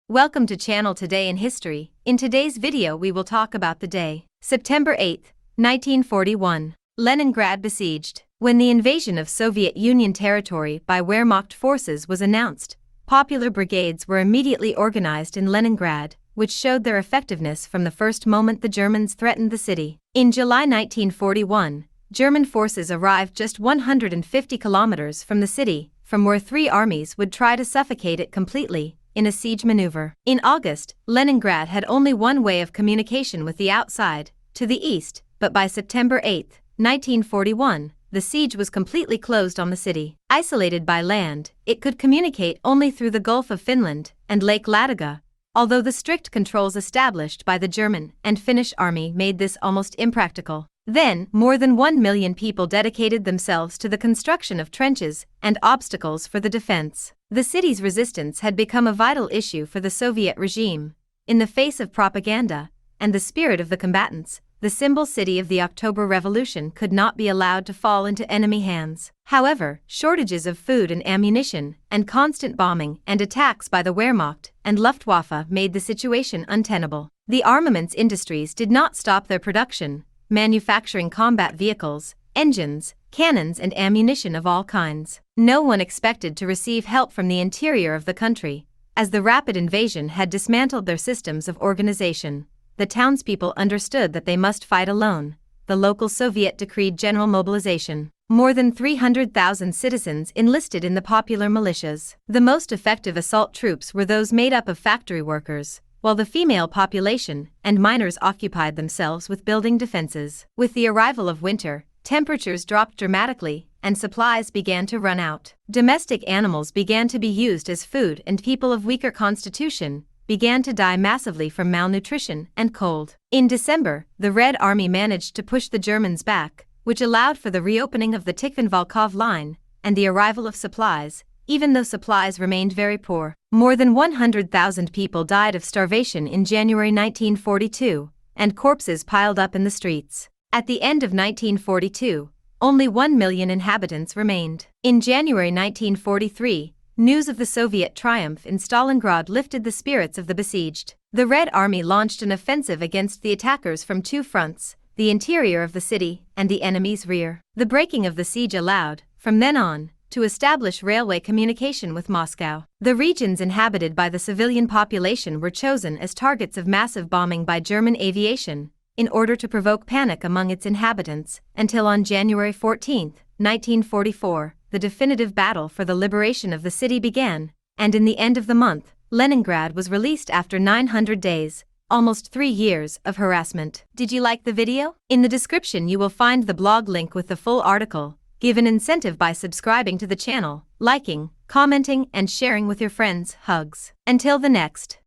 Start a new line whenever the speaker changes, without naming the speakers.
Welcome to Channel Today in History. In today's video we will talk about the day, September 8, 1941. Leningrad besieged. When the invasion of Soviet Union territory by Wehrmacht forces was announced, popular brigades were immediately organized in Leningrad, which showed their effectiveness from the first moment the Germans threatened the city. In July 1941, German forces arrived just 150 kilometers from the city, from where three armies would try to suffocate it completely in a siege maneuver. In August, Leningrad had only one way of communication with the outside, to the east, but by September 8, 1941, the siege was completely closed on the city. Isolated by land, it could communicate only through the Gulf of Finland and Lake Ladoga, although the strict controls established by the German and Finnish army made this almost impractical. Then, more than 1 million people dedicated themselves to the construction of trenches and obstacles for the defense. The city's resistance had become a vital issue for the Soviet regime. In the face of propaganda and the spirit of the combatants, the symbol city of the October Revolution could not be allowed to fall into enemy hands. However, shortages of food and ammunition, and constant bombing and attacks by the Wehrmacht and Luftwaffe made the situation untenable. The armaments industries did not stop their production, manufacturing combat vehicles, engines, cannons and ammunition of all kinds. No one expected to receive help from the interior of the country, as the rapid invasion had dismantled their systems of organization. The townspeople understood that they must fight alone. The local Soviet decreed general mobilization. More than 300,000 citizens enlisted in the popular militias. The most effective assault troops were those made up of factory workers, while the female population and miners occupied themselves with building defenses. With the arrival of winter, temperatures dropped dramatically, and supplies began to run out. Domestic animals began to be used as food, and people of weaker constitution began to die massively from malnutrition and cold. In December, the Red Army managed to push the Germans back, which allowed for the reopening of the Tikhvin-Volkhov line and the arrival of supplies, even though supplies remained very poor. More than 100,000 people died of starvation in January 1942, and corpses piled up in the streets. At the end of 1942, only 1 million inhabitants remained. In January 1943, news of the Soviet triumph in Stalingrad lifted the spirits of the besieged. The Red Army launched an offensive against the attackers from two fronts, the interior of the city and the enemy's rear. The breaking of the siege allowed, from then on, to establish railway communication with Moscow. The regions inhabited by the civilian population were chosen as targets of massive bombing by German aviation, in order to provoke panic among its inhabitants, until on January 14, 1944, the definitive battle for the liberation of the city began, and in the end of the month, Leningrad was released after 900 days, almost 3 years of harassment. Did you like the video? In the description you will find the blog link with the full article. Give an incentive by subscribing to the channel, liking, commenting and sharing with your friends. Hugs. Until the next.